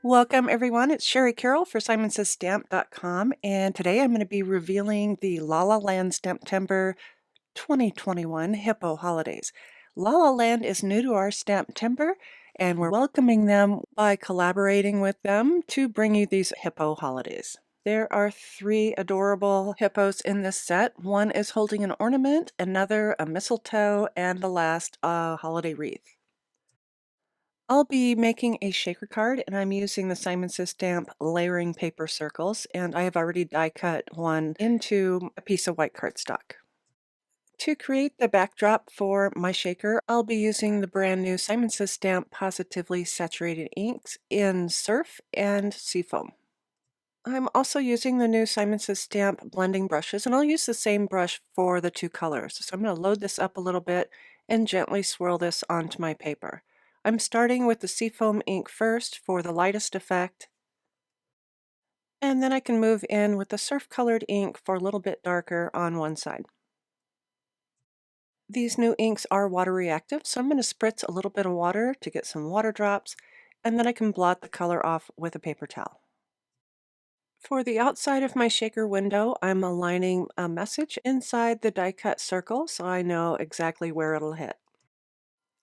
Welcome everyone, it's Shari Carroll for SimonsStamp.com, and today I'm going to be revealing the La-La Land STAMPtember 2021 Hippo holidays. La-La Land is new to our STAMPtember, and we're welcoming them by collaborating with them to bring you these Hippo holidays. There are 3 adorable hippos in this set. One is holding an ornament, another a mistletoe, and the last a holiday wreath. I'll be making a shaker card, and I'm using the Simon Says Stamp layering paper circles, and I have already die cut one into a piece of white cardstock. To create the backdrop for my shaker, I'll be using the brand new Simon Says Stamp Positively Saturated Inks in Surf and Seafoam. I'm also using the new Simon Says Stamp blending brushes, and I'll use the same brush for the 2 colors. So I'm going to load this up a little bit and gently swirl this onto my paper. I'm starting with the Seafoam ink first for the lightest effect, and then I can move in with the surf colored ink for a little bit darker on one side. These new inks are water reactive, so I'm going to spritz a little bit of water to get some water drops, and then I can blot the color off with a paper towel. For the outside of my shaker window, I'm aligning a message inside the die cut circle so I know exactly where it'll hit.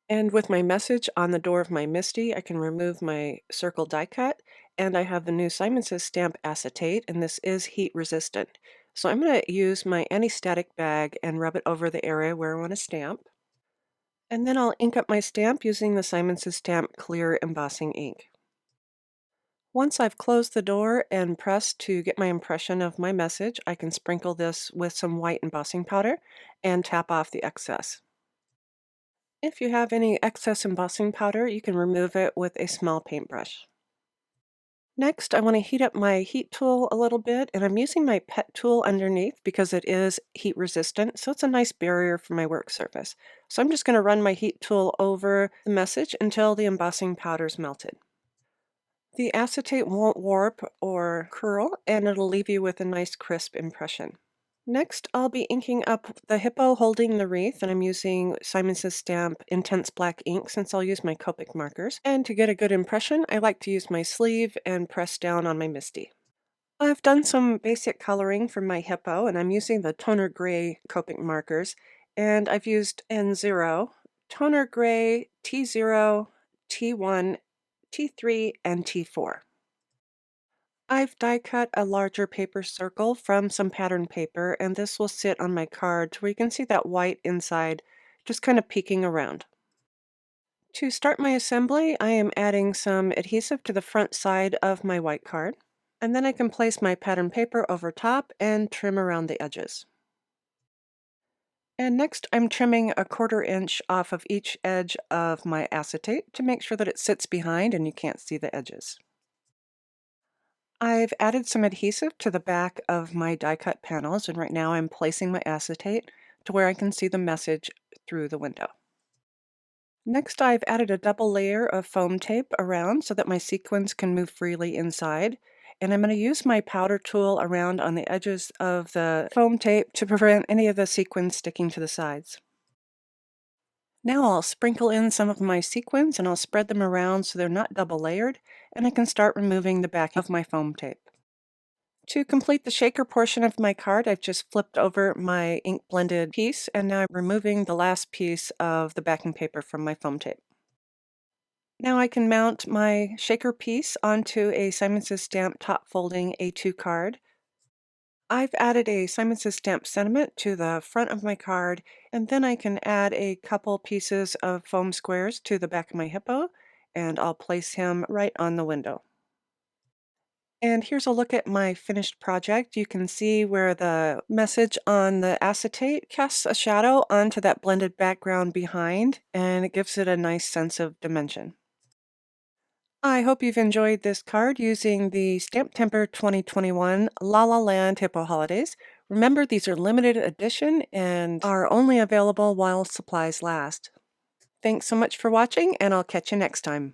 And with my message on the door of my MISTI, I can remove my circle die cut, and I have the new Simon Says Stamp acetate, and this is heat resistant. So I'm going to use my anti-static bag and rub it over the area where I want to stamp. And then I'll ink up my stamp using the Simon Says Stamp clear embossing ink. Once I've closed the door and pressed to get my impression of my message, I can sprinkle this with some white embossing powder and tap off the excess. If you have any excess embossing powder, you can remove it with a small paintbrush. Next, I want to heat up my heat tool a little bit, and I'm using my pet tool underneath because it is heat resistant, so it's a nice barrier for my work surface. So I'm just going to run my heat tool over the message until the embossing powder is melted. The acetate won't warp or curl, and it'll leave you with a nice crisp impression. Next, I'll be inking up the hippo holding the wreath, and I'm using Simon Says Stamp Intense Black ink since I'll use my Copic markers. And to get a good impression, I like to use my sleeve and press down on my MISTI. I've done some basic coloring for my hippo, and I'm using the toner gray Copic markers, and I've used N0, toner gray, T0, T1, T3, and T4. I've die cut a larger paper circle from some pattern paper, and this will sit on my card to where you can see that white inside just kind of peeking around. To start my assembly, I am adding some adhesive to the front side of my white card, and then I can place my pattern paper over top and trim around the edges. And next I'm trimming a 1/4 inch off of each edge of my acetate to make sure that it sits behind and you can't see the edges. I've added some adhesive to the back of my die cut panels, and right now I'm placing my acetate to where I can see the message through the window. Next, I've added a double layer of foam tape around so that my sequins can move freely inside, and I'm going to use my powder tool around on the edges of the foam tape to prevent any of the sequins sticking to the sides. Now I'll sprinkle in some of my sequins and I'll spread them around so they're not double layered, and I can start removing the back of my foam tape. To complete the shaker portion of my card, I've just flipped over my ink blended piece, and now I'm removing the last piece of the backing paper from my foam tape. Now I can mount my shaker piece onto a Simon Says Stamp top folding A2 card. I've added a Simon Says Stamp sentiment to the front of my card, and then I can add a couple pieces of foam squares to the back of my hippo, and I'll place him right on the window. And here's a look at my finished project. You can see where the message on the acetate casts a shadow onto that blended background behind, and it gives it a nice sense of dimension. I hope you've enjoyed this card using the STAMPtember 2021 La-La Land Hippo Holidays. Remember, these are limited edition and are only available while supplies last. Thanks so much for watching, and I'll catch you next time.